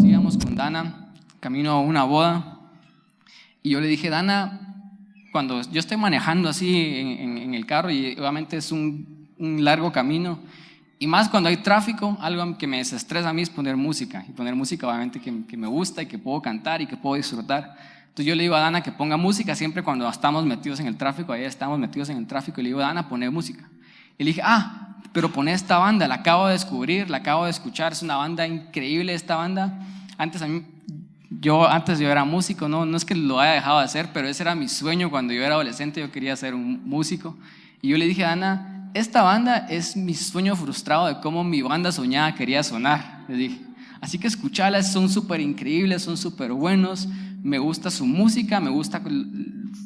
Sigamos con Dana, camino a una boda. Y yo le dije, Dana, cuando yo estoy manejando así en el carro, y obviamente es un largo camino, y más cuando hay tráfico, algo que me desestresa a mí es poner música. Y poner música obviamente que me gusta y que puedo cantar y que puedo disfrutar. Entonces yo le digo a Dana que ponga música siempre cuando estamos metidos en el tráfico. Ahí estamos metidos en el tráfico y le digo a Dana, poner música. Y le dije, pero poné esta banda, la acabo de descubrir, la acabo de escuchar, es una banda increíble esta banda. Antes yo era músico, no es que lo haya dejado de hacer, pero ese era mi sueño cuando yo era adolescente, yo quería ser un músico. Y yo le dije a Dana, esta banda es mi sueño frustrado de cómo mi banda soñada quería sonar, le dije. Así que escucharlas, son súper increíbles, son súper buenos, me gusta su música, me gusta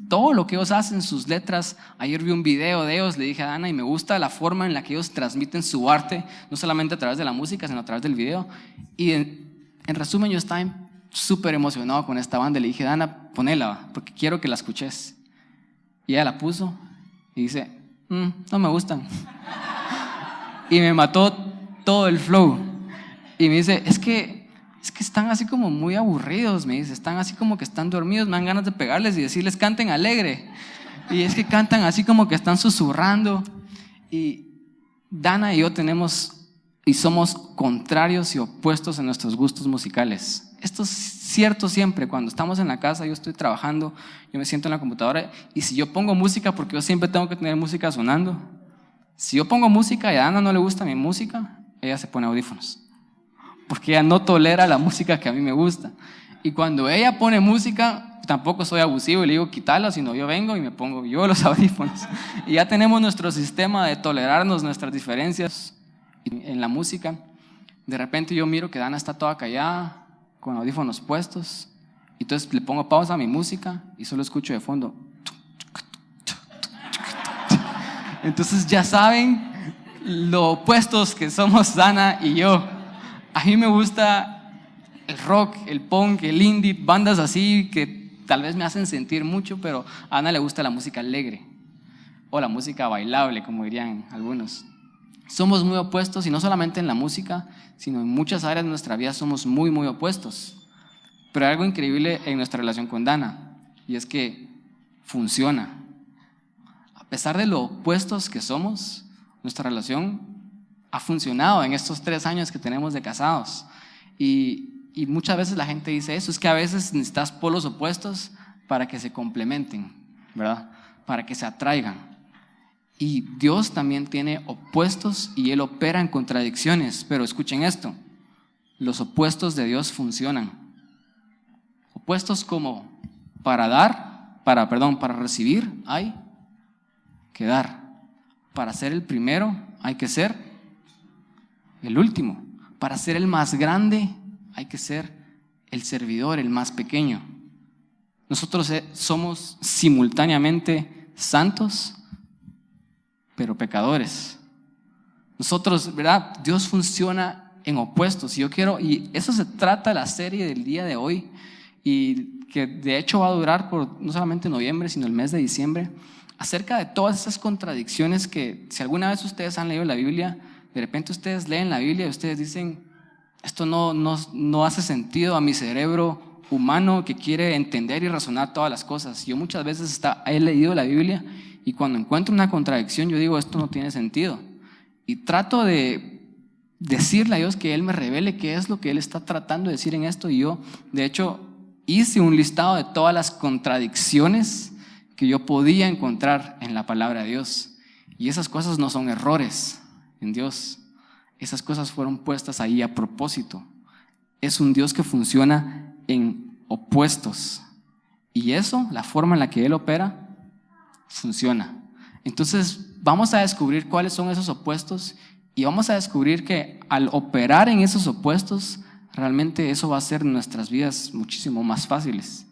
todo lo que ellos hacen, sus letras. Ayer vi un video de ellos, le dije a Dana, y me gusta la forma en la que ellos transmiten su arte, no solamente a través de la música, sino a través del video. Y en resumen, yo estaba súper emocionado con esta banda. Le dije, Dana, ponela, porque quiero que la escuches. Y ella la puso y dice, no me gustan. Y me mató todo el flow. Y me dice, es que están así como muy aburridos, me dice, están así como que están dormidos, me dan ganas de pegarles y decirles, canten alegre. Y es que cantan así como que están susurrando. Y Dana y yo tenemos y somos contrarios y opuestos en nuestros gustos musicales. Esto es cierto siempre. Cuando estamos en la casa, yo estoy trabajando, yo me siento en la computadora, y si yo pongo música, porque yo siempre tengo que tener música sonando, si yo pongo música y a Dana no le gusta mi música, ella se pone audífonos, porque ella no tolera la música que a mí me gusta. Y cuando ella pone música, tampoco soy abusivo y le digo quítala, sino yo vengo y me pongo yo los audífonos. Y ya tenemos nuestro sistema de tolerarnos nuestras diferencias en la música. De repente yo miro que Dana está toda callada, con audífonos puestos, y entonces le pongo pausa a mi música y solo escucho de fondo. Entonces ya saben lo opuestos que somos Dana y yo. A mí me gusta el rock, el punk, el indie, bandas así que tal vez me hacen sentir mucho, pero a Ana le gusta la música alegre o la música bailable, como dirían algunos. Somos muy opuestos, y no solamente en la música, sino en muchas áreas de nuestra vida somos muy, muy opuestos. Pero hay algo increíble en nuestra relación con Dana, y es que funciona. A pesar de lo opuestos que somos, nuestra relación ha funcionado en estos 3 años que tenemos de casados. Y muchas veces la gente dice eso, es que a veces necesitas polos opuestos para que se complementen, ¿verdad? Para que se atraigan. Y Dios también tiene opuestos y Él opera en contradicciones. Pero escuchen esto, los opuestos de Dios funcionan. Opuestos como para recibir hay que dar. Para ser el primero hay que ser el último. Para ser el más grande hay que ser el servidor, el más pequeño. Nosotros somos simultáneamente santos, pero pecadores. Nosotros, ¿verdad? Dios funciona en opuestos. Y eso se trata la serie del día de hoy, y que de hecho va a durar por no solamente noviembre, sino el mes de diciembre, acerca de todas esas contradicciones que, si alguna vez ustedes han leído la Biblia, de repente ustedes leen la Biblia y ustedes dicen, esto no hace sentido a mi cerebro humano que quiere entender y razonar todas las cosas. Yo muchas veces he leído la Biblia, y cuando encuentro una contradicción, yo digo, esto no tiene sentido. Y trato de decirle a Dios que Él me revele qué es lo que Él está tratando de decir en esto. Y yo, de hecho, hice un listado de todas las contradicciones que yo podía encontrar en la palabra de Dios. Y esas cosas no son errores en Dios. Esas cosas fueron puestas ahí a propósito. Es un Dios que funciona en opuestos. Y eso, la forma en la que Él opera, funciona. Entonces vamos a descubrir cuáles son esos opuestos, y vamos a descubrir que al operar en esos opuestos, realmente eso va a hacer nuestras vidas muchísimo más fáciles.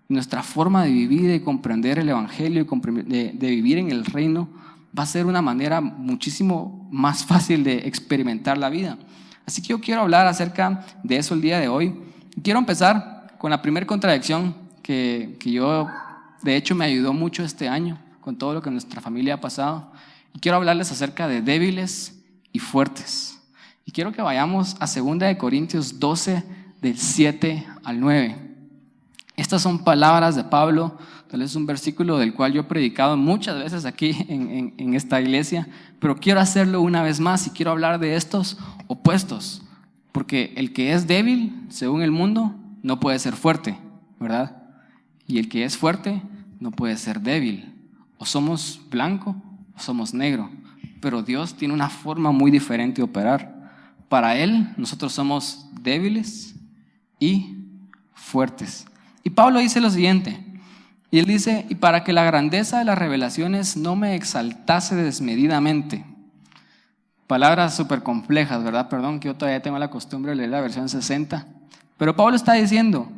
Nuestra forma de vivir, de comprender el evangelio, de vivir en el reino, va a ser una manera muchísimo más fácil de experimentar la vida. Así que yo quiero hablar acerca de eso el día de hoy. Quiero empezar con la primera contradicción que yo, de hecho, me ayudó mucho este año con todo lo que nuestra familia ha pasado. Y quiero hablarles acerca de débiles y fuertes. Y quiero que vayamos a 2 Corintios 12, del 7 al 9. Estas son palabras de Pablo, tal vez un versículo del cual yo he predicado muchas veces aquí en esta iglesia, pero quiero hacerlo una vez más y quiero hablar de estos opuestos, porque el que es débil, según el mundo, no puede ser fuerte, ¿verdad? Y el que es fuerte no puede ser débil. O somos blanco o somos negro, pero Dios tiene una forma muy diferente de operar. Para Él, nosotros somos débiles y fuertes. Y Pablo dice lo siguiente, y él dice: y para que la grandeza de las revelaciones no me exaltase desmedidamente. Palabras súper complejas, ¿verdad? Perdón que yo todavía tengo la costumbre de leer la versión 60. Pero Pablo está diciendo,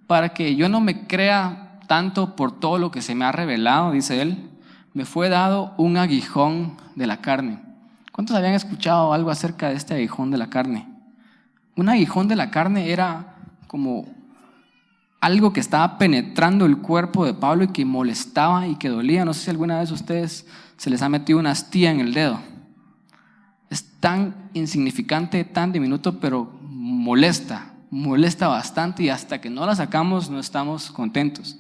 para que yo no me crea tanto por todo lo que se me ha revelado, dice él, me fue dado un aguijón de la carne. ¿Cuántos habían escuchado algo acerca de este aguijón de la carne? Un aguijón de la carne era como algo que estaba penetrando el cuerpo de Pablo y que molestaba y que dolía. No sé si alguna vez a ustedes se les ha metido una astilla en el dedo. Es tan insignificante, tan diminuto, pero molesta bastante, y hasta que no la sacamos no estamos contentos.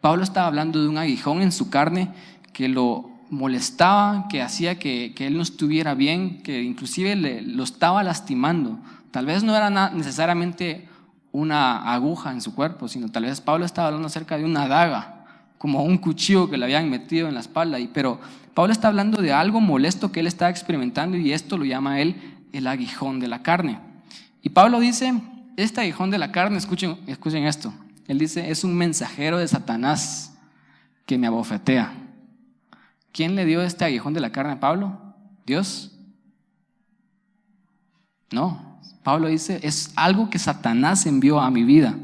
Pablo estaba hablando de un aguijón en su carne que lo molestaba, que hacía que él no estuviera bien, que inclusive lo estaba lastimando. Tal vez no era necesariamente una aguja en su cuerpo, sino tal vez Pablo estaba hablando acerca de una daga, como un cuchillo que le habían metido en la espalda. Pero Pablo está hablando de algo molesto que él está experimentando, y esto lo llama él el aguijón de la carne. Y Pablo dice, este aguijón de la carne, escuchen esto, él dice, es un mensajero de Satanás que me abofetea. ¿Quién le dio este aguijón de la carne a Pablo? ¿Dios? No. Pablo dice, es algo que Satanás envió a mi vida.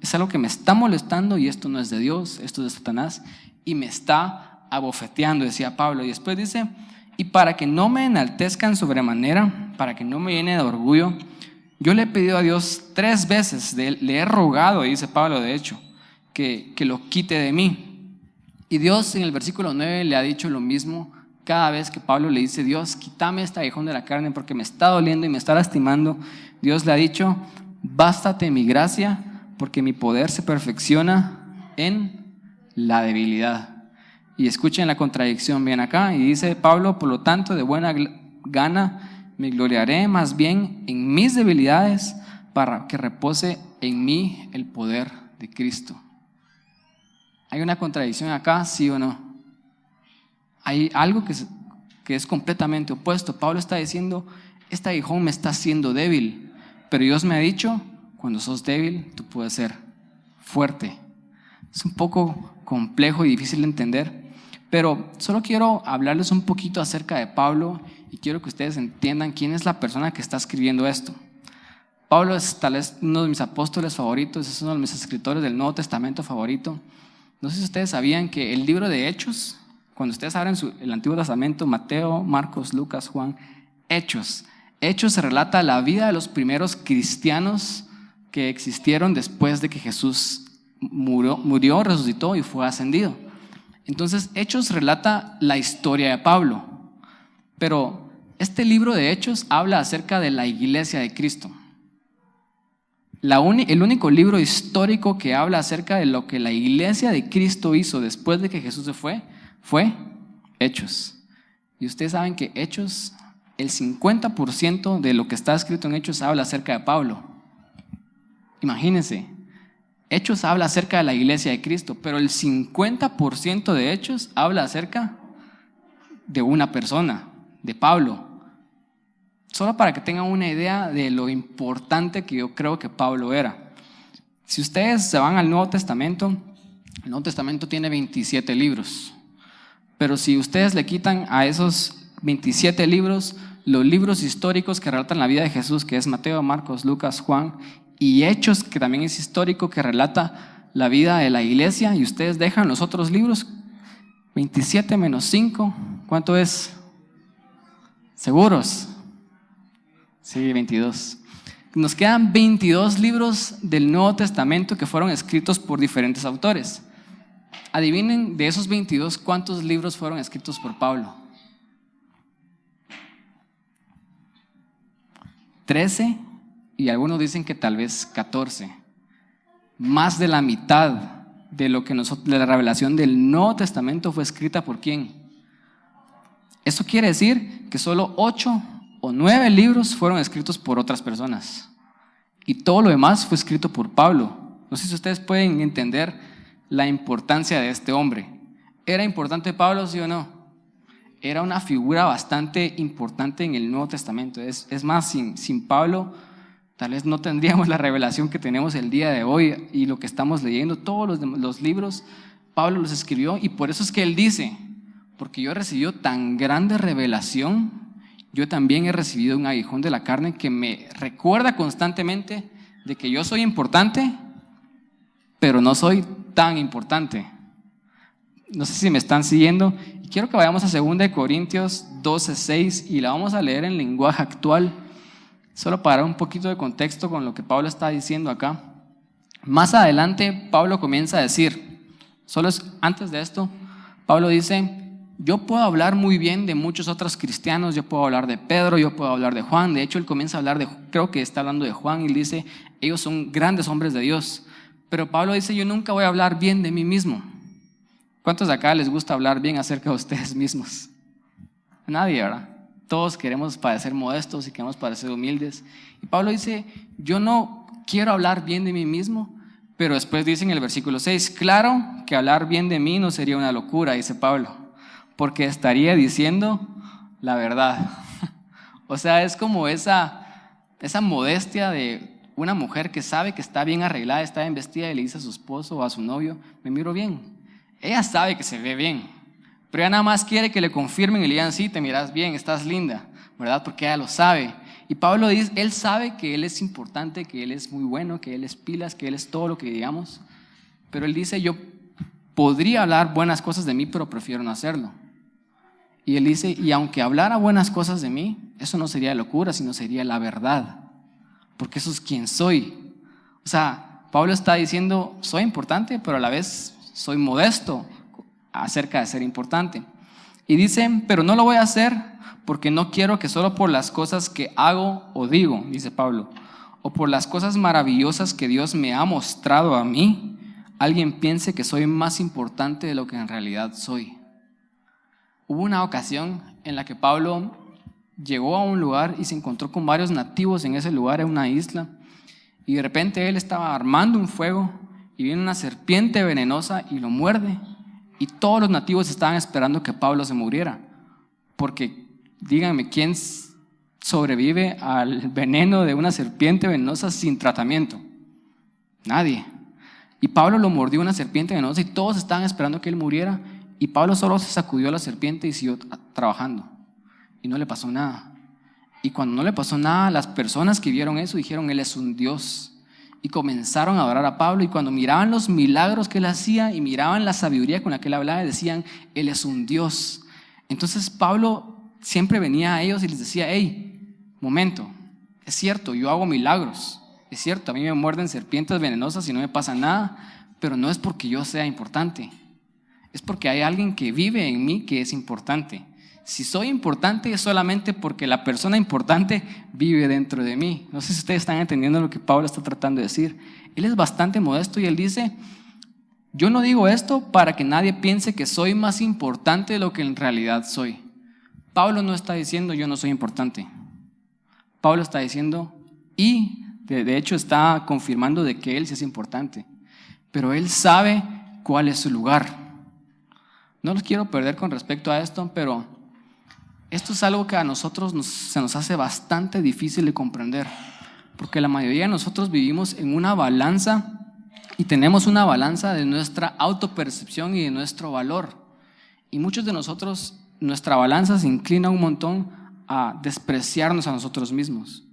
Es algo que me está molestando, y esto no es de Dios, esto es de Satanás, y me está abofeteando, decía Pablo. Y después dice, y para que no me enaltezcan sobremanera, para que no me llene de orgullo, yo le he pedido a Dios 3 veces, le he rogado, dice Pablo de hecho, que lo quite de mí. Y Dios en el versículo 9 le ha dicho lo mismo. Cada vez que Pablo le dice, Dios, quítame este aguijón de la carne porque me está doliendo y me está lastimando, Dios le ha dicho, bástate mi gracia, porque mi poder se perfecciona en la debilidad. Y escuchen la contradicción bien acá, y dice Pablo, por lo tanto, de buena gana me gloriaré más bien en mis debilidades, para que repose en mí el poder de Cristo. ¿Hay una contradicción acá, sí o no? Hay algo que es completamente opuesto. Pablo está diciendo, este aguijón me está haciendo débil, pero Dios me ha dicho, cuando sos débil, tú puedes ser fuerte. Es un poco complejo y difícil de entender, pero solo quiero hablarles un poquito acerca de Pablo, y quiero que ustedes entiendan quién es la persona que está escribiendo esto. Pablo es tal vez uno de mis apóstoles favoritos, es uno de mis escritores del Nuevo Testamento favorito. No sé si ustedes sabían que el libro de Hechos, cuando ustedes abren el Antiguo Testamento, Mateo, Marcos, Lucas, Juan, Hechos se relata la vida de los primeros cristianos que existieron después de que Jesús murió, resucitó y fue ascendido. Entonces, Hechos relata la historia de Pablo, pero este libro de Hechos habla acerca de la iglesia de Cristo. El único libro histórico que habla acerca de lo que la iglesia de Cristo hizo después de que Jesús se fue Hechos. Y ustedes saben que Hechos, el 50% de lo que está escrito en Hechos habla acerca de Pablo. Imagínense, Hechos habla acerca de la iglesia de Cristo, pero el 50% de Hechos habla acerca de una persona, de Pablo. Solo para que tengan una idea de lo importante que yo creo que Pablo era. Si ustedes se van al Nuevo Testamento, el Nuevo Testamento tiene 27 libros. Pero si ustedes le quitan a esos 27 libros, los libros históricos que relatan la vida de Jesús, que es Mateo, Marcos, Lucas, Juan, y Hechos, que también es histórico, que relata la vida de la iglesia, y ustedes dejan los otros libros, 27 menos 5, ¿cuánto es? ¿Seguros? Sí, 22. Nos quedan 22 libros del Nuevo Testamento que fueron escritos por diferentes autores. Adivinen de esos 22 cuántos libros fueron escritos por Pablo. 13 y algunos dicen que tal vez 14. Más de la mitad de lo que de la revelación del Nuevo Testamento fue escrita ¿por quién? Eso quiere decir que solo 8 o 9 libros fueron escritos por otras personas y todo lo demás fue escrito por Pablo. No sé si ustedes pueden entender la importancia de este hombre. ¿Era importante Pablo, sí o no? Era una figura bastante importante en el Nuevo Testamento. Es más, sin Pablo tal vez no tendríamos la revelación que tenemos el día de hoy y lo que estamos leyendo. Todos los libros Pablo los escribió y por eso es que él dice, porque yo he recibido tan grande revelación, yo también he recibido un aguijón de la carne que me recuerda constantemente de que yo soy importante, pero no soy tan importante. No sé si me están siguiendo. Quiero que vayamos a 2 Corintios 12:6 y la vamos a leer en lenguaje actual, solo para dar un poquito de contexto con lo que Pablo está diciendo acá. Más adelante Pablo comienza a decir, antes de esto, Pablo dice, yo puedo hablar muy bien de muchos otros cristianos, yo puedo hablar de Pedro, yo puedo hablar de Juan. De hecho, él comienza a hablar creo que está hablando de Juan y él dice, ellos son grandes hombres de Dios. Pero Pablo dice, yo nunca voy a hablar bien de mí mismo. ¿Cuántos de acá les gusta hablar bien acerca de ustedes mismos? Nadie, ¿verdad? Todos queremos parecer modestos y queremos parecer humildes. Y Pablo dice, yo no quiero hablar bien de mí mismo, pero después dice en el versículo 6, claro que hablar bien de mí no sería una locura, dice Pablo, porque estaría diciendo la verdad. O sea, es como esa modestia de una mujer que sabe que está bien arreglada, está bien vestida y le dice a su esposo o a su novio, me miro bien. Ella sabe que se ve bien, pero ella nada más quiere que le confirmen y le digan, sí, te miras bien, estás linda, ¿verdad? Porque ella lo sabe. Y Pablo dice, él sabe que él es importante, que él es muy bueno, que él es pilas, que él es todo lo que digamos, pero él dice, yo podría hablar buenas cosas de mí, pero prefiero no hacerlo. Y él dice, y aunque hablara buenas cosas de mí, eso no sería locura, sino sería la verdad, porque eso es quien soy. O sea, Pablo está diciendo, soy importante, pero a la vez soy modesto acerca de ser importante. Y dice, pero no lo voy a hacer porque no quiero que solo por las cosas que hago o digo, dice Pablo, o por las cosas maravillosas que Dios me ha mostrado a mí, alguien piense que soy más importante de lo que en realidad soy. Hubo una ocasión en la que Pablo llegó a un lugar y se encontró con varios nativos en ese lugar, en una isla, y de repente él estaba armando un fuego y viene una serpiente venenosa y lo muerde, y todos los nativos estaban esperando que Pablo se muriera, porque díganme, ¿quién sobrevive al veneno de una serpiente venenosa sin tratamiento? Nadie. Y Pablo lo mordió una serpiente venenosa y todos estaban esperando que él muriera, y Pablo solo se sacudió la serpiente y siguió trabajando y no le pasó nada. Y cuando no le pasó nada, las personas que vieron eso dijeron, él es un Dios, y comenzaron a adorar a Pablo. Y cuando miraban los milagros que él hacía y miraban la sabiduría con la que él hablaba, decían, él es un Dios. Entonces Pablo siempre venía a ellos y les decía, hey, momento, es cierto, yo hago milagros, es cierto, a mí me muerden serpientes venenosas y no me pasa nada, pero no es porque yo sea importante, es porque hay alguien que vive en mí que es importante. Si soy importante es solamente porque la persona importante vive dentro de mí. No sé si ustedes están entendiendo lo que Pablo está tratando de decir. Él es bastante modesto y él dice, yo no digo esto para que nadie piense que soy más importante de lo que en realidad soy. Pablo no está diciendo yo no soy importante. Pablo está diciendo, y de hecho está confirmando de que él sí es importante, pero él sabe cuál es su lugar. No los quiero perder con respecto a esto, pero esto es algo que a nosotros se nos hace bastante difícil de comprender, porque la mayoría de nosotros vivimos en una balanza y tenemos una balanza de nuestra autopercepción y de nuestro valor. Y muchos de nosotros, nuestra balanza se inclina un montón a despreciarnos a nosotros mismos.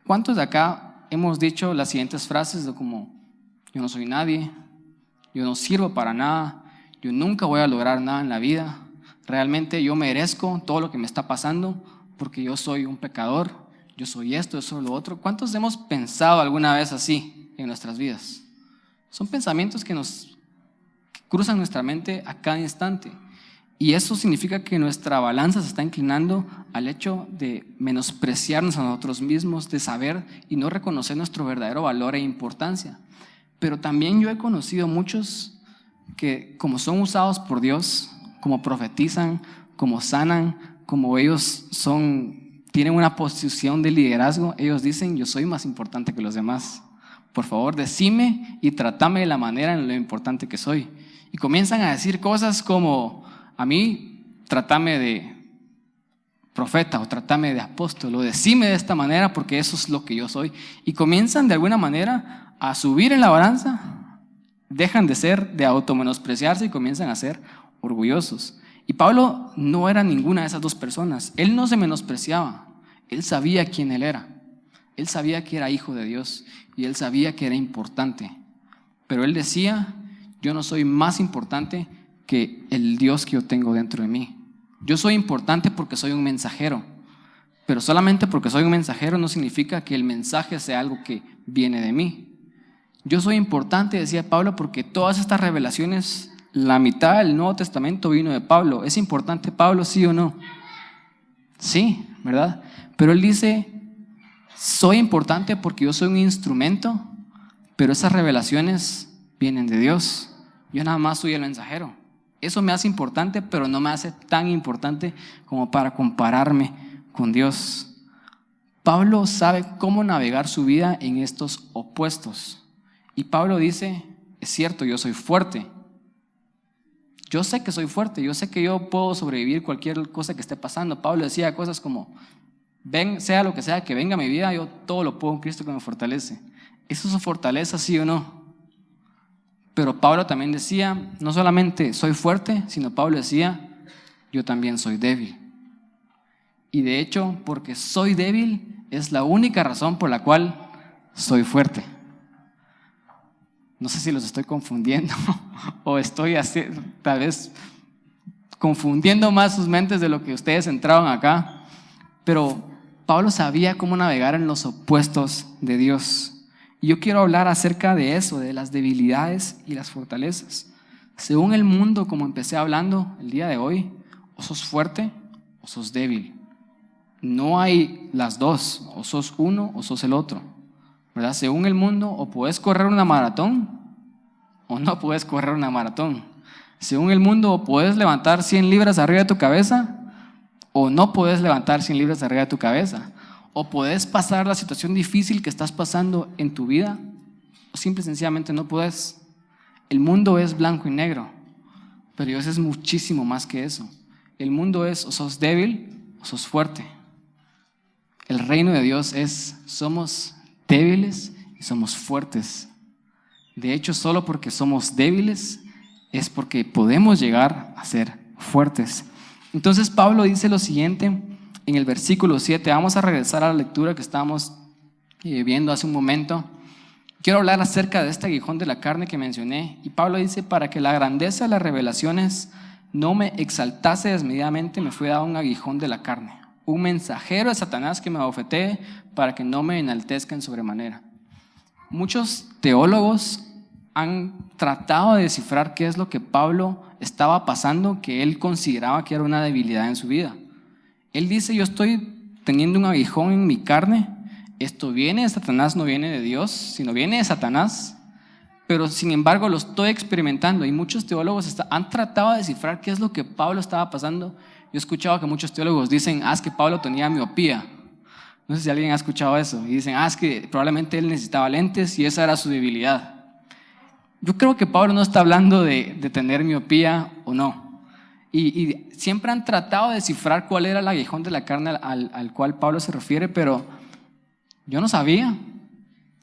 ¿Cuántos de acá hemos dicho las siguientes frases de como, yo no soy nadie, yo no sirvo para nada, yo nunca voy a lograr nada en la vida, realmente yo merezco todo lo que me está pasando porque yo soy un pecador, yo soy esto, yo soy lo otro? ¿Cuántos hemos pensado alguna vez así en nuestras vidas? Son pensamientos que cruzan nuestra mente a cada instante. Y eso significa que nuestra balanza se está inclinando al hecho de menospreciarnos a nosotros mismos, de saber y no reconocer nuestro verdadero valor e importancia. Pero también yo he conocido muchos que, como son usados por Dios, como profetizan, como sanan, como ellos tienen una posición de liderazgo, ellos dicen: yo soy más importante que los demás. Por favor, decime y trátame de la manera en lo importante que soy. Y comienzan a decir cosas como: a mí, trátame de profeta o trátame de apóstol, o decime de esta manera porque eso es lo que yo soy. Y comienzan de alguna manera a subir en la balanza, dejan de ser, de automenospreciarse y comienzan a ser orgullosos. Y Pablo no era ninguna de esas dos personas. Él no se menospreciaba, él sabía quién él era. Él sabía que era hijo de Dios y él sabía que era importante. Pero él decía: yo no soy más importante que el Dios que yo tengo dentro de mí. Yo soy importante porque soy un mensajero, pero solamente porque soy un mensajero no significa que el mensaje sea algo que viene de mí. Yo soy importante, decía Pablo, porque todas estas revelaciones, la mitad del Nuevo Testamento vino de Pablo. ¿Es importante Pablo, sí o no? Sí, ¿verdad? Pero él dice: soy importante porque yo soy un instrumento, pero esas revelaciones vienen de Dios. Yo nada más soy el mensajero. Eso me hace importante, pero no me hace tan importante como para compararme con Dios. Pablo sabe cómo navegar su vida en estos opuestos. Y Pablo dice: es cierto, yo soy fuerte. Yo sé que soy fuerte, yo sé que yo puedo sobrevivir cualquier cosa que esté pasando. Pablo decía cosas como: sea lo que sea que venga a mi vida, yo todo lo puedo en Cristo que me fortalece. ¿Eso es su fortaleza, sí o no? Pero Pablo también decía: no solamente soy fuerte, sino Pablo decía: yo también soy débil. Y de hecho, porque soy débil es la única razón por la cual soy fuerte. No sé si los estoy confundiendo o estoy tal vez confundiendo más sus mentes de lo que ustedes entraron acá. Pero Pablo sabía cómo navegar en los opuestos de Dios. Y yo quiero hablar acerca de eso, de las debilidades y las fortalezas. Según el mundo, como empecé hablando el día de hoy, o sos fuerte o sos débil. No hay las dos, o sos uno o sos el otro, ¿verdad? Según el mundo, o puedes correr una maratón o no puedes correr una maratón. Según el mundo, o puedes levantar 100 libras arriba de tu cabeza o no puedes levantar 100 libras arriba de tu cabeza. O puedes pasar la situación difícil que estás pasando en tu vida, o simple y sencillamente no puedes. El mundo es blanco y negro, pero Dios es muchísimo más que eso. El mundo es: o sos débil o sos fuerte. El reino de Dios es: somos débiles y somos fuertes. De hecho, solo porque somos débiles es porque podemos llegar a ser fuertes. Entonces Pablo dice lo siguiente en el versículo 7. Vamos a regresar a la lectura que estábamos viendo hace un momento. Quiero hablar acerca de este aguijón de la carne que mencioné. Y Pablo dice: para que la grandeza de las revelaciones no me exaltase desmedidamente, me fue dado un aguijón de la carne, un mensajero de Satanás que me abofetee para que no me enaltezca en sobremanera. Muchos teólogos han tratado de descifrar qué es lo que Pablo estaba pasando, que él consideraba que era una debilidad en su vida. Él dice: yo estoy teniendo un aguijón en mi carne. Esto viene de Satanás, no viene de Dios, sino viene de Satanás. Pero sin embargo lo estoy experimentando. Y muchos teólogos han tratado de descifrar qué es lo que Pablo estaba pasando. Yo he escuchado que muchos teólogos dicen: es que Pablo tenía miopía. No sé si alguien ha escuchado eso. Y dicen: es que probablemente él necesitaba lentes y esa era su debilidad. Yo creo que Pablo no está hablando de tener miopía o no. Y siempre han tratado de descifrar cuál era el aguijón de la carne al cual Pablo se refiere, pero yo no sabía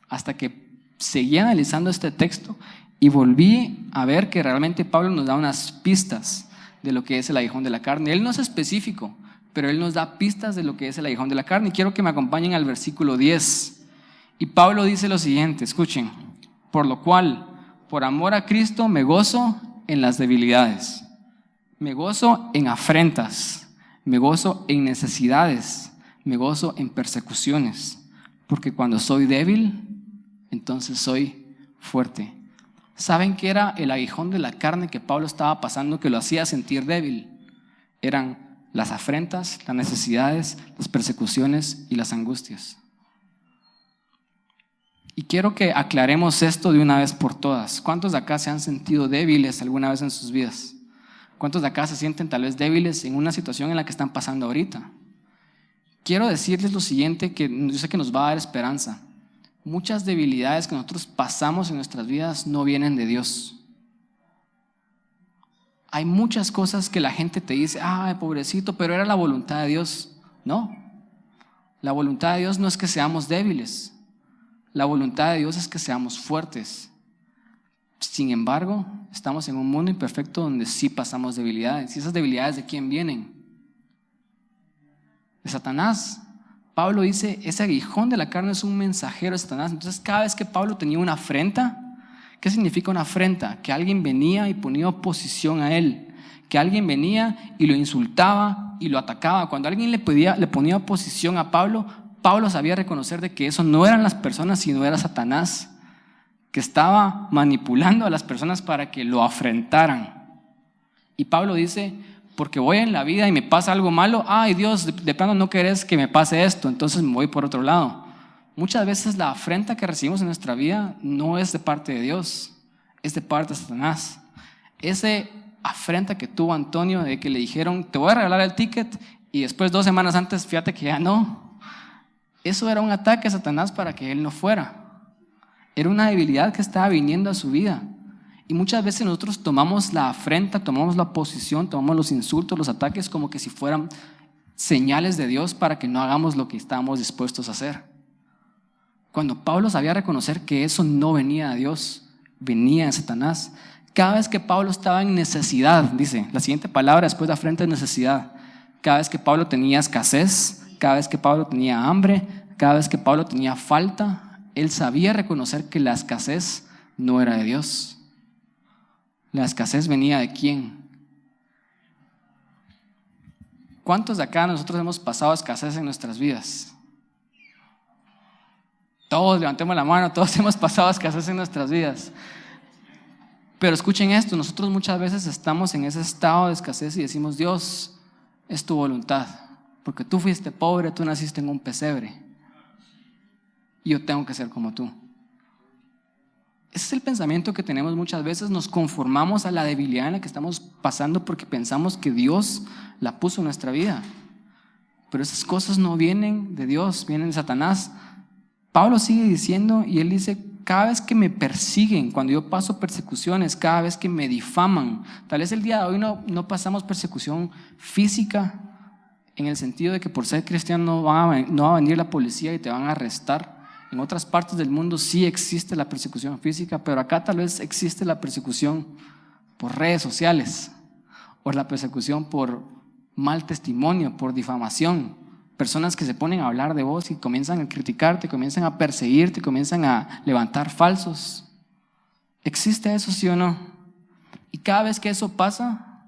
hasta que seguí analizando este texto y volví a ver que realmente Pablo nos da unas pistas de lo que es el aguijón de la carne. Él no es específico, pero él nos da pistas de lo que es el aguijón de la carne. Y quiero que me acompañen al versículo 10. Y Pablo dice lo siguiente, escuchen: por lo cual, por amor a Cristo, me gozo en las debilidades. Me gozo en afrentas, me gozo en necesidades, me gozo en persecuciones, porque cuando soy débil, entonces soy fuerte. ¿Saben qué era el aguijón de la carne que Pablo estaba pasando que lo hacía sentir débil? eran las afrentas, las necesidades, las persecuciones y las angustias. Y quiero que aclaremos esto de una vez por todas. ¿Cuántos de acá se han sentido débiles alguna vez en sus vidas? ¿Cuántos de acá se sienten tal vez débiles en una situación en la que están pasando ahorita? Quiero decirles lo siguiente, que yo sé que nos va a dar esperanza. Muchas debilidades que nosotros pasamos en nuestras vidas no vienen de Dios. Hay muchas cosas que la gente te dice, ay, pobrecito, pero era la voluntad de Dios. No, la voluntad de Dios no es que seamos débiles. La voluntad de Dios es que seamos fuertes. Sin embargo, estamos en un mundo imperfecto donde sí pasamos debilidades. ¿Y esas debilidades de quién vienen? De Satanás. Pablo dice, ese aguijón de la carne es un mensajero de Satanás. Entonces, cada vez que Pablo tenía una afrenta, ¿qué significa una afrenta? Que alguien venía y ponía oposición a él. Que alguien venía y lo insultaba y lo atacaba. Cuando alguien le ponía oposición a Pablo, Pablo sabía reconocer de que eso no eran las personas, sino era Satanás, que estaba manipulando a las personas para que lo afrentaran. Y Pablo dice, porque voy en la vida y me pasa algo malo, ay Dios, de plano no querés que me pase esto, entonces me voy por otro lado. Muchas veces la afrenta que recibimos en nuestra vida no es de parte de Dios, es de parte de Satanás. Esa afrenta que tuvo Antonio de que le dijeron, te voy a regalar el ticket, y después 2 semanas antes, fíjate que ya no. Eso era un ataque a Satanás para que él no fuera. Era una debilidad que estaba viniendo a su vida. Y muchas veces nosotros tomamos la afrenta, tomamos la oposición, tomamos los insultos, los ataques como que si fueran señales de Dios para que no hagamos lo que estábamos dispuestos a hacer. Cuando Pablo sabía reconocer que eso no venía de Dios, venía de Satanás. Cada vez que Pablo estaba en necesidad, dice, la siguiente palabra después de afrenta es necesidad. Cada vez que Pablo tenía escasez, cada vez que Pablo tenía hambre, cada vez que Pablo tenía falta, él sabía reconocer que la escasez no era de Dios. La escasez venía de quién. ¿Cuántos de acá nosotros hemos pasado escasez en nuestras vidas? Todos levantemos la mano, todos hemos pasado escasez en nuestras vidas. Pero escuchen esto, nosotros muchas veces estamos en ese estado de escasez y decimos, Dios, es tu voluntad. Porque tú fuiste pobre, tú naciste en un pesebre. Y yo tengo que ser como tú. Ese es el pensamiento que tenemos muchas veces. Nos conformamos a la debilidad en la que estamos pasando porque pensamos que Dios la puso en nuestra vida. Pero esas cosas no vienen de Dios, vienen de Satanás. Pablo sigue diciendo, y él dice, cada vez que me persiguen, cuando yo paso persecuciones, cada vez que me difaman, tal vez el día de hoy no pasamos persecución física, en el sentido de que por ser cristiano no va a venir la policía y te van a arrestar. En otras partes del mundo sí existe la persecución física, pero acá tal vez existe la persecución por redes sociales o la persecución por mal testimonio, por difamación. Personas que se ponen a hablar de vos y comienzan a criticarte, comienzan a perseguirte, comienzan a levantar falsos. ¿Existe eso, sí o no? Y cada vez que eso pasa,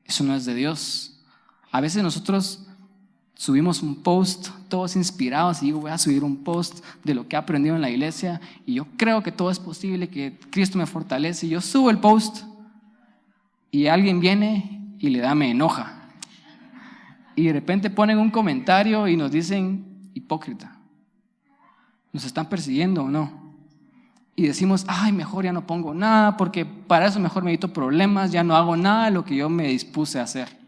eso no es de Dios. A veces nosotros subimos un post, todos inspirados, y digo, voy a subir un post de lo que he aprendido en la iglesia, y yo creo que todo es posible, que Cristo me fortalece, y yo subo el post, y alguien viene y le da, me enoja. Y de repente ponen un comentario y nos dicen, hipócrita. ¿Nos están persiguiendo o no? Y decimos, ay, mejor ya no pongo nada, porque para eso mejor me evito problemas, ya no hago nada de lo que yo me dispuse a hacer.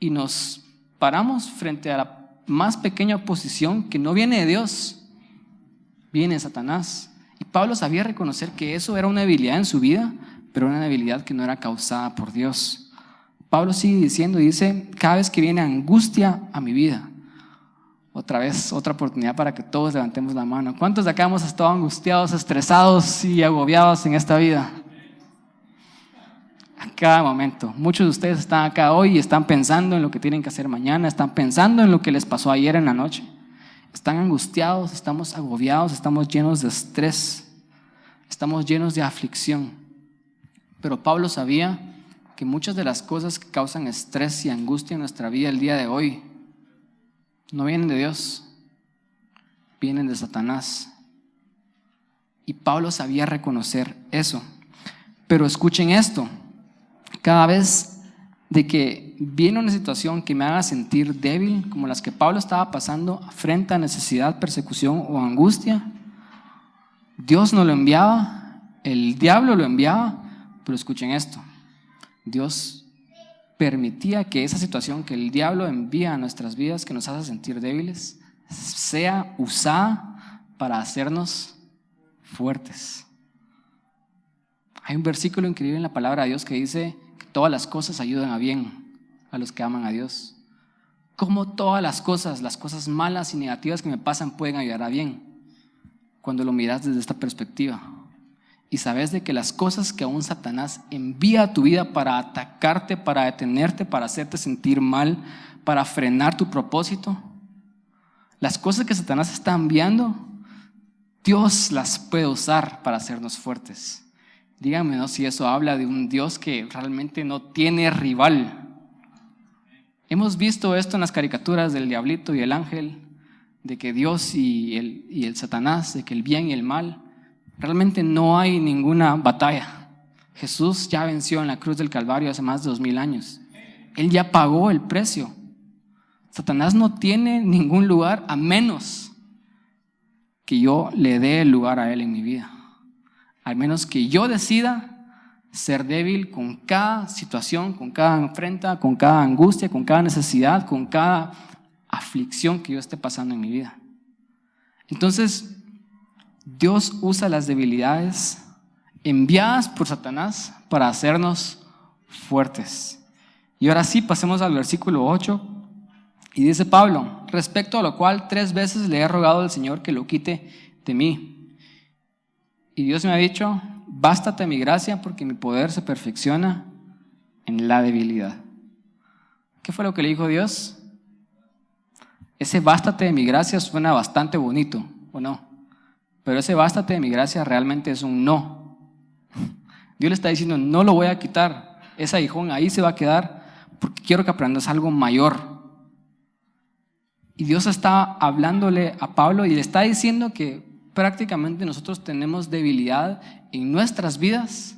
Y nos paramos frente a la más pequeña oposición que no viene de Dios, viene de Satanás. Y Pablo sabía reconocer que eso era una debilidad en su vida, pero una debilidad que no era causada por Dios. Pablo sigue diciendo, dice, cada vez que viene angustia a mi vida. Otra vez, otra oportunidad para que todos levantemos la mano. ¿Cuántos de acá hemos estado angustiados, estresados y agobiados en esta vida? A cada momento. Muchos de ustedes están acá hoy y están pensando en lo que tienen que hacer mañana, están pensando en lo que les pasó ayer en la noche. Están angustiados, estamos agobiados, estamos llenos de estrés, estamos llenos de aflicción. Pero Pablo sabía que muchas de las cosas que causan estrés y angustia en nuestra vida el día de hoy no vienen de Dios, vienen de Satanás. Y Pablo sabía reconocer eso. Pero escuchen esto. Cada vez de que viene una situación que me haga sentir débil, como las que Pablo estaba pasando, frente a necesidad, persecución o angustia, Dios no lo enviaba, el diablo lo enviaba, pero escuchen esto, Dios permitía que esa situación que el diablo envía a nuestras vidas, que nos hace sentir débiles, sea usada para hacernos fuertes. Hay un versículo increíble en la palabra de Dios que dice que todas las cosas ayudan a bien a los que aman a Dios. ¿Cómo todas las cosas malas y negativas que me pasan pueden ayudar a bien? Cuando lo miras desde esta perspectiva y sabes de que las cosas que aún Satanás envía a tu vida para atacarte, para detenerte, para hacerte sentir mal, para frenar tu propósito, las cosas que Satanás está enviando, Dios las puede usar para hacernos fuertes. Díganme, ¿no?, si eso habla de un Dios que realmente no tiene rival. Hemos visto esto en las caricaturas del diablito y el ángel, de que Dios y el Satanás, de que el bien y el mal, realmente no hay ninguna batalla. Jesús ya venció en la cruz del Calvario hace más de 2000 años. Él ya pagó el precio. Satanás no tiene ningún lugar a menos que yo le dé el lugar a él en mi vida. Al menos que yo decida ser débil con cada situación, con cada afrenta, con cada angustia, con cada necesidad, con cada aflicción que yo esté pasando en mi vida. Entonces, Dios usa las debilidades enviadas por Satanás para hacernos fuertes. Y ahora sí, pasemos al versículo 8. Y dice Pablo: respecto a lo cual 3 veces le he rogado al Señor que lo quite de mí. Y Dios me ha dicho: bástate mi gracia, porque mi poder se perfecciona en la debilidad. ¿Qué fue lo que le dijo Dios? Ese bástate de mi gracia suena bastante bonito, ¿o no? Pero ese bástate de mi gracia realmente es un no. Dios le está diciendo: no lo voy a quitar, ese aguijón ahí se va a quedar, porque quiero que aprendas algo mayor. Y Dios está hablándole a Pablo y le está diciendo que prácticamente nosotros tenemos debilidad en nuestras vidas,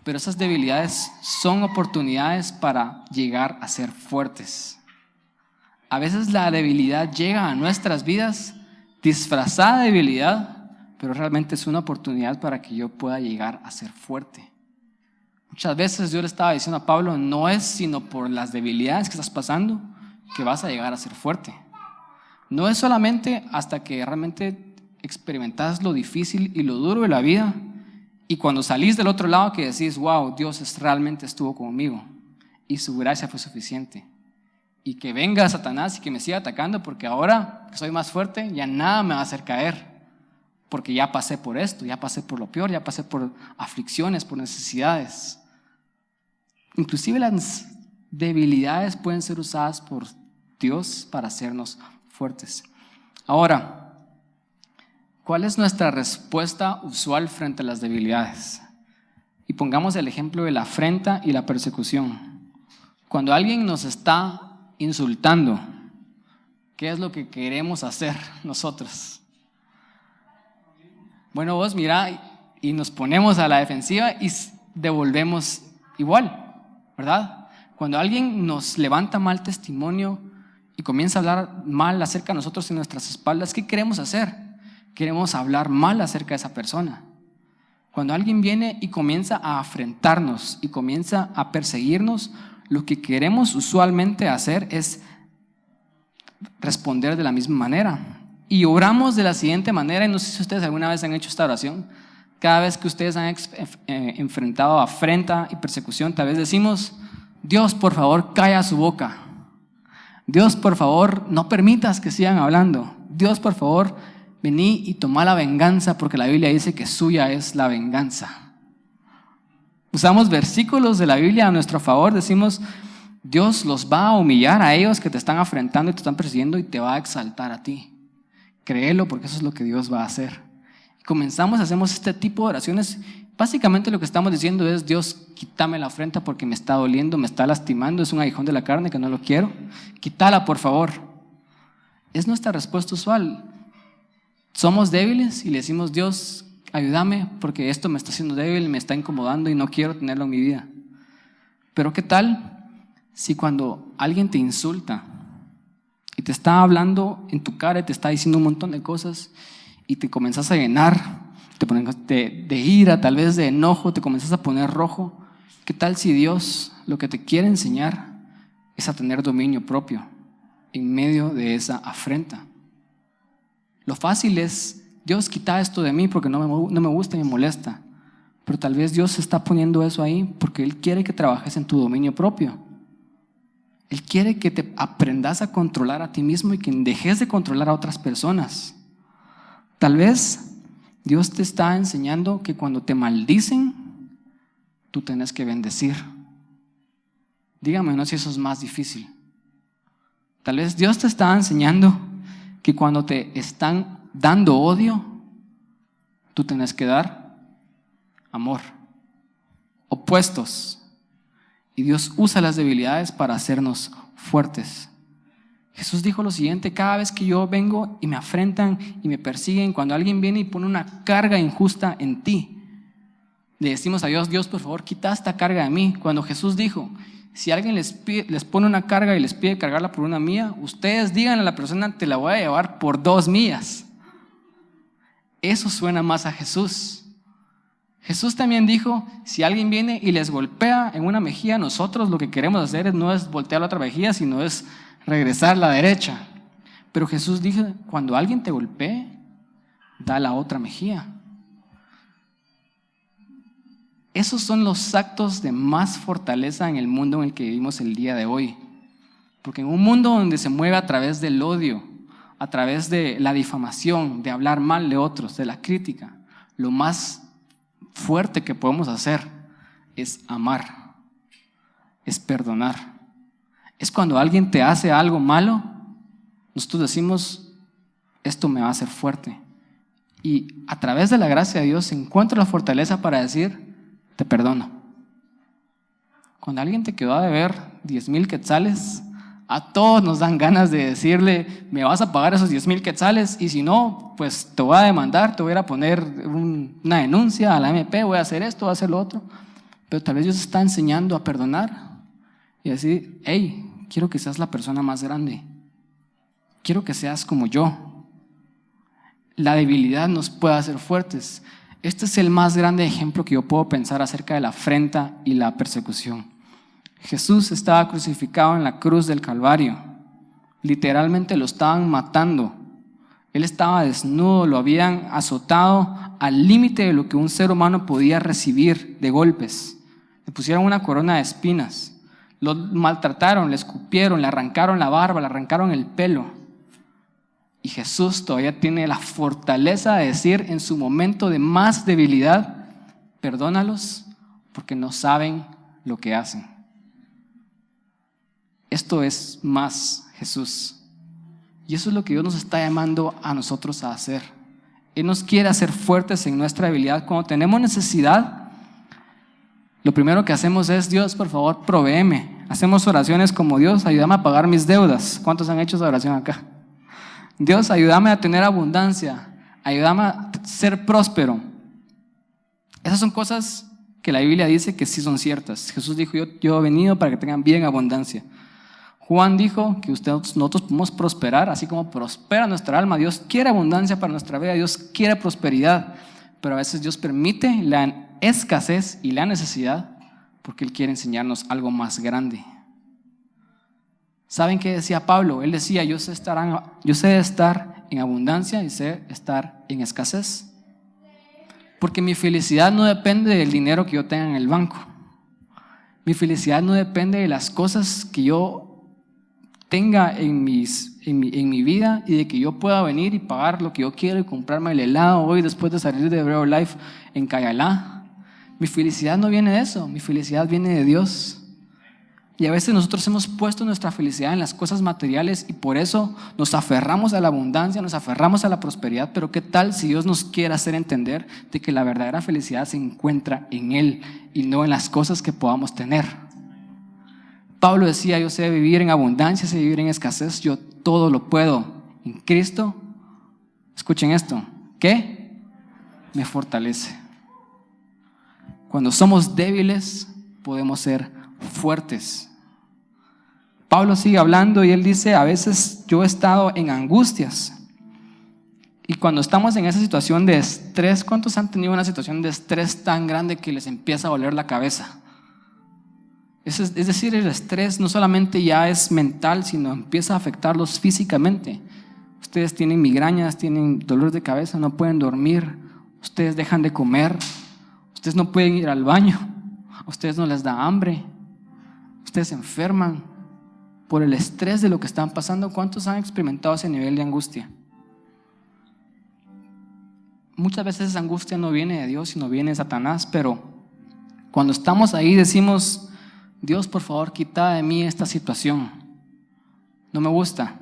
pero esas debilidades son oportunidades para llegar a ser fuertes. A veces la debilidad llega a nuestras vidas disfrazada de debilidad, pero realmente es una oportunidad para que yo pueda llegar a ser fuerte. Muchas veces yo le estaba diciendo a Pablo: no es sino por las debilidades que estás pasando que vas a llegar a ser fuerte. No es solamente hasta que realmente experimentas lo difícil y lo duro de la vida, y cuando salís del otro lado que decís: wow, Dios realmente estuvo conmigo y su gracia fue suficiente. Y que venga Satanás y que me siga atacando, porque ahora que soy más fuerte ya nada me va a hacer caer, porque ya pasé por esto, ya pasé por lo peor, ya pasé por aflicciones, por necesidades. Inclusive las debilidades pueden ser usadas por Dios para hacernos fuertes. Ahora, ¿cuál es nuestra respuesta usual frente a las debilidades? Y pongamos el ejemplo de la afrenta y la persecución. Cuando alguien nos está insultando, ¿qué es lo que queremos hacer nosotros? Bueno, vos mira, y nos ponemos a la defensiva y devolvemos igual, ¿verdad? Cuando alguien nos levanta mal testimonio y comienza a hablar mal acerca de nosotros en nuestras espaldas, ¿qué queremos hacer? Queremos hablar mal acerca de esa persona. Cuando alguien viene y comienza a afrentarnos y comienza a perseguirnos, lo que queremos usualmente hacer es responder de la misma manera. Y oramos de la siguiente manera, y no sé si ustedes alguna vez han hecho esta oración. Cada vez que ustedes han enfrentado afrenta y persecución, tal vez decimos: Dios, por favor, calla su boca. Dios, por favor, no permitas que sigan hablando. Dios, por favor, vení y toma la venganza, porque la Biblia dice que suya es la venganza. Usamos versículos de la Biblia a nuestro favor, decimos: Dios los va a humillar a ellos que te están afrentando y te están persiguiendo, y te va a exaltar a ti. Créelo, porque eso es lo que Dios va a hacer. Comenzamos, hacemos este tipo de oraciones. Básicamente lo que estamos diciendo es: Dios, quítame la afrenta porque me está doliendo, me está lastimando, es un aguijón de la carne que no lo quiero. Quítala, por favor. Es nuestra respuesta usual. Somos débiles y le decimos: Dios, ayúdame porque esto me está haciendo débil, me está incomodando y no quiero tenerlo en mi vida. Pero ¿qué tal Si cuando alguien te insulta y te está hablando en tu cara y te está diciendo un montón de cosas y te comenzás a llenar de ira, tal vez de enojo, te comenzás a poner rojo, ¿qué tal si Dios lo que te quiere enseñar es a tener dominio propio en medio de esa afrenta? Lo fácil es: Dios, quita esto de mí porque no me gusta y me molesta. Pero tal vez Dios está poniendo eso ahí porque Él quiere que trabajes en tu dominio propio. Él quiere que te aprendas a controlar a ti mismo y que dejes de controlar a otras personas. Tal vez Dios te está enseñando que cuando te maldicen, tú tienes que bendecir. Dígame, ¿no?, si eso es más difícil. Tal vez Dios te está enseñando que cuando te están dando odio, tú tienes que dar amor. Opuestos. Y Dios usa las debilidades para hacernos fuertes. Jesús dijo lo siguiente: cada vez que yo vengo y me afrentan y me persiguen, cuando alguien viene y pone una carga injusta en ti, le decimos a Dios: Dios, por favor, quita esta carga de mí. Cuando Jesús dijo: si alguien les pone una carga y les pide cargarla por una milla, ustedes díganle a la persona: te la voy a llevar por 2 millas. Eso suena más a Jesús. Jesús también dijo: si alguien viene y les golpea en una mejilla, nosotros lo que queremos hacer no es voltear la otra mejilla, sino es regresar la derecha. Pero Jesús dijo: cuando alguien te golpee, da la otra mejilla. Esos son los actos de más fortaleza en el mundo en el que vivimos el día de hoy. Porque en un mundo donde se mueve a través del odio, a través de la difamación, de hablar mal de otros, de la crítica, lo más fuerte que podemos hacer es amar, es perdonar. Es cuando alguien te hace algo malo, nosotros decimos: esto me va a hacer fuerte. Y a través de la gracia de Dios encuentro la fortaleza para decir: te perdono. Cuando alguien te quedó a deber 10,000 quetzales, a todos nos dan ganas de decirle: me vas a pagar esos 10,000 quetzales, y si no, pues te voy a demandar, te voy a ir a poner una denuncia a la MP, voy a hacer esto, voy a hacer lo otro. Pero tal vez Dios está enseñando a perdonar y decir: hey, quiero que seas la persona más grande, quiero que seas como yo. La debilidad nos puede hacer fuertes. Este es el más grande ejemplo que yo puedo pensar acerca de la afrenta y la persecución. Jesús estaba crucificado en la cruz del Calvario. Literalmente lo estaban matando. Él estaba desnudo, lo habían azotado al límite de lo que un ser humano podía recibir de golpes. Le pusieron una corona de espinas, lo maltrataron, le escupieron, le arrancaron la barba, le arrancaron el pelo. Y Jesús todavía tiene la fortaleza de decir en su momento de más debilidad: perdónalos porque no saben lo que hacen. Esto es más Jesús. Y eso es lo que Dios nos está llamando a nosotros a hacer. Él nos quiere hacer fuertes en nuestra debilidad. Cuando tenemos necesidad, lo primero que hacemos es: Dios, por favor, provéeme. Hacemos oraciones como: Dios, ayúdame a pagar mis deudas. ¿Cuántos han hecho esa oración acá? Dios, ayúdame a tener abundancia. Ayúdame a ser próspero. Esas son cosas que la Biblia dice que sí son ciertas. Jesús dijo: yo he venido para que tengan vida en abundancia. Juan dijo que nosotros podemos prosperar así como prospera nuestra alma. Dios quiere abundancia para nuestra vida, Dios quiere prosperidad, pero a veces Dios permite la escasez y la necesidad porque Él quiere enseñarnos algo más grande. ¿Saben qué decía Pablo? Él decía: yo sé estar en abundancia y sé estar en escasez. Porque mi felicidad no depende del dinero que yo tenga en el banco. Mi felicidad no depende de las cosas que yo tenga en mi vida y de que yo pueda venir y pagar lo que yo quiero y comprarme el helado hoy después de salir de Bread of Life en Cayalá. Mi felicidad no viene de eso, mi felicidad viene de Dios. Y a veces nosotros hemos puesto nuestra felicidad en las cosas materiales y por eso nos aferramos a la abundancia, nos aferramos a la prosperidad. Pero ¿qué tal si Dios nos quiere hacer entender de que la verdadera felicidad se encuentra en Él y no en las cosas que podamos tener? Pablo decía: yo sé vivir en abundancia, sé vivir en escasez, yo todo lo puedo en Cristo. Escuchen esto, ¿qué? Me fortalece. Cuando somos débiles podemos ser fuertes. Pablo sigue hablando y él dice, a veces yo he estado en angustias. Y cuando estamos en esa situación de estrés, ¿cuántos han tenido una situación de estrés tan grande que les empieza a doler la cabeza? Es decir, el estrés no solamente ya es mental, sino empieza a afectarlos físicamente. Ustedes tienen migrañas, tienen dolor de cabeza, no pueden dormir, ustedes dejan de comer, ustedes no pueden ir al baño, a ustedes no les da hambre, ustedes se enferman por el estrés de lo que están pasando. ¿Cuántos han experimentado ese nivel de angustia? Muchas veces esa angustia no viene de Dios, sino viene de Satanás, pero cuando estamos ahí decimos, Dios, por favor, quita de mí esta situación, no me gusta.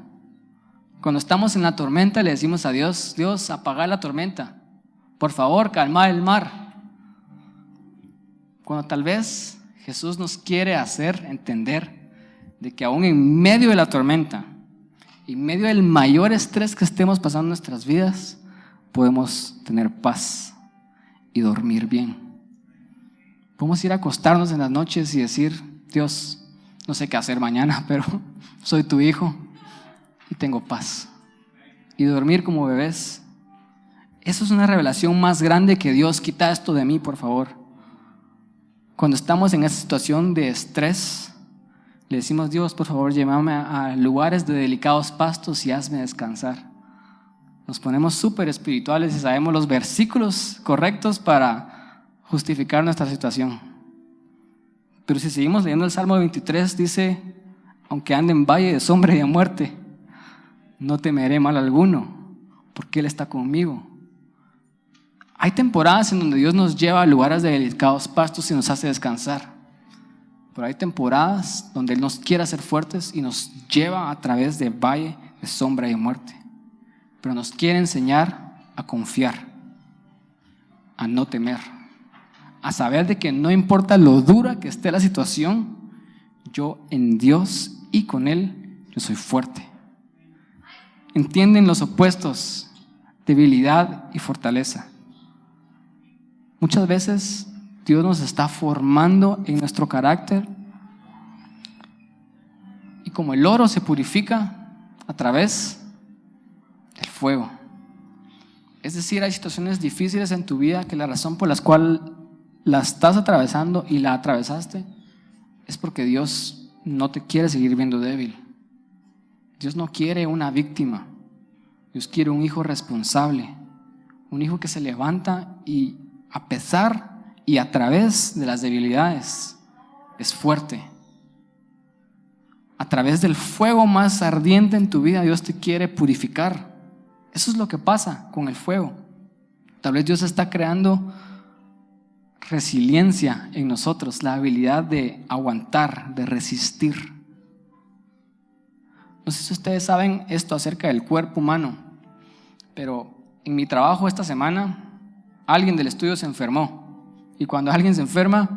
Cuando estamos en la tormenta le decimos a Dios, Dios, apaga la tormenta, por favor, calma el mar. Cuando tal vez Jesús nos quiere hacer entender de que aún en medio de la tormenta, en medio del mayor estrés que estemos pasando en nuestras vidas, podemos tener paz y dormir bien. Podemos ir a acostarnos en las noches y decir, Dios, no sé qué hacer mañana, pero soy tu hijo y tengo paz. Y dormir como bebés. Eso es una revelación más grande que Dios, quita esto de mí, por favor. Cuando estamos en esa situación de estrés, le decimos, Dios, por favor, llévame a lugares de delicados pastos y hazme descansar. Nos ponemos súper espirituales y sabemos los versículos correctos para justificar nuestra situación. Pero si seguimos leyendo el Salmo 23, dice, aunque ande en valle de sombra y de muerte, no temeré mal alguno, porque Él está conmigo. Hay temporadas en donde Dios nos lleva a lugares de delicados pastos y nos hace descansar. Pero hay temporadas donde Él nos quiere hacer fuertes y nos lleva a través de valle de sombra y de muerte. Pero nos quiere enseñar a confiar, a no temer, a saber de que no importa lo dura que esté la situación, yo en Dios y con Él, yo soy fuerte. Entienden los opuestos, debilidad y fortaleza. Muchas veces Dios nos está formando en nuestro carácter y como el oro se purifica a través del fuego. Es decir, hay situaciones difíciles en tu vida que la razón por la cual la estás atravesando y la atravesaste es porque Dios no te quiere seguir viendo débil. Dios no quiere una víctima. Dios quiere un hijo responsable, un hijo que se levanta y a pesar y a través de las debilidades es fuerte. A través del fuego más ardiente en tu vida Dios te quiere purificar. Eso es lo que pasa con el fuego. Tal vez Dios está creando resiliencia en nosotros, la habilidad de aguantar, de resistir. No sé si ustedes saben esto acerca del cuerpo humano, pero en mi trabajo esta semana alguien del estudio se enfermó, y cuando alguien se enferma,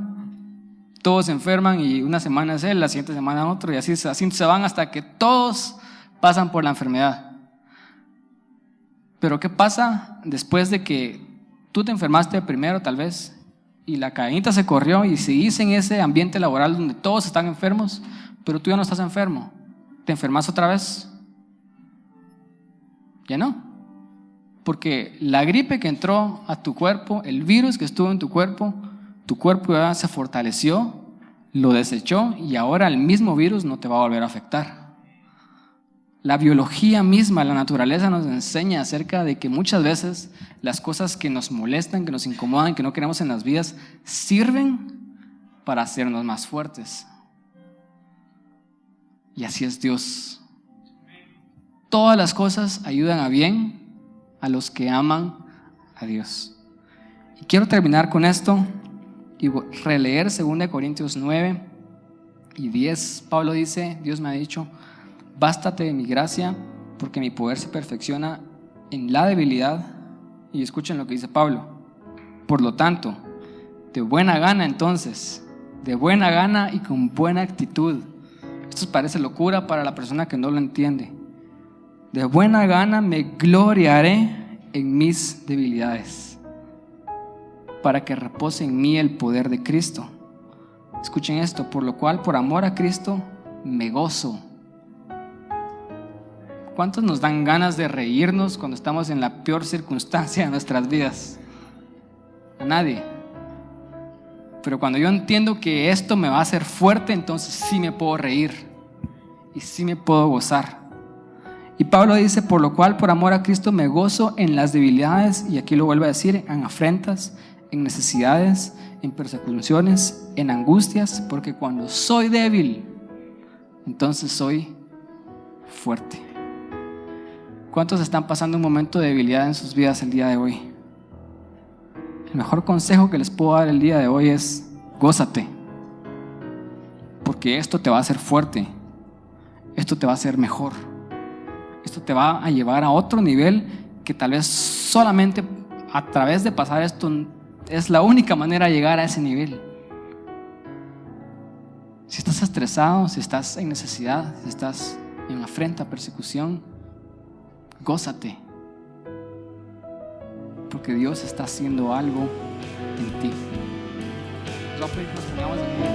todos se enferman y una semana es él, la siguiente semana otro, y así se van hasta que todos pasan por la enfermedad. Pero ¿qué pasa después de que tú te enfermaste primero tal vez y la cadenita se corrió y seguís en ese ambiente laboral donde todos están enfermos, pero tú ya no estás enfermo? ¿Te enfermas otra vez? Ya no, porque la gripe que entró a tu cuerpo, el virus que estuvo en tu cuerpo ya se fortaleció, lo desechó y ahora el mismo virus no te va a volver a afectar. La biología misma, la naturaleza nos enseña acerca de que muchas veces las cosas que nos molestan, que nos incomodan, que no queremos en las vidas, sirven para hacernos más fuertes. Y así es Dios. Todas las cosas ayudan a bien a los que aman a Dios. Y quiero terminar con esto y releer 2 Corintios 9 y 10. Pablo dice, Dios me ha dicho, bástate de mi gracia, porque mi poder se perfecciona en la debilidad. Y escuchen lo que dice Pablo. Por lo tanto, de buena gana entonces, de buena gana y con buena actitud. Esto parece locura para la persona que no lo entiende. De buena gana me gloriaré en mis debilidades, para que repose en mí el poder de Cristo. Escuchen esto, por lo cual, por amor a Cristo, me gozo. ¿Cuántos nos dan ganas de reírnos cuando estamos en la peor circunstancia de nuestras vidas? A nadie. Pero cuando yo entiendo que esto me va a hacer fuerte, entonces sí me puedo reír y sí me puedo gozar. Y Pablo dice: por lo cual, por amor a Cristo, me gozo en las debilidades, y aquí lo vuelve a decir, en afrentas, en necesidades, en persecuciones, en angustias, porque cuando soy débil, entonces soy fuerte. ¿Cuántos están pasando un momento de debilidad en sus vidas el día de hoy? El mejor consejo que les puedo dar el día de hoy es: gózate, porque esto te va a hacer fuerte, esto te va a hacer mejor, esto te va a llevar a otro nivel que tal vez solamente a través de pasar esto es la única manera de llegar a ese nivel. Si estás estresado, si estás en necesidad, si estás en afrenta, persecución, gózate, porque Dios está haciendo algo en ti. Nos pongamos de pie.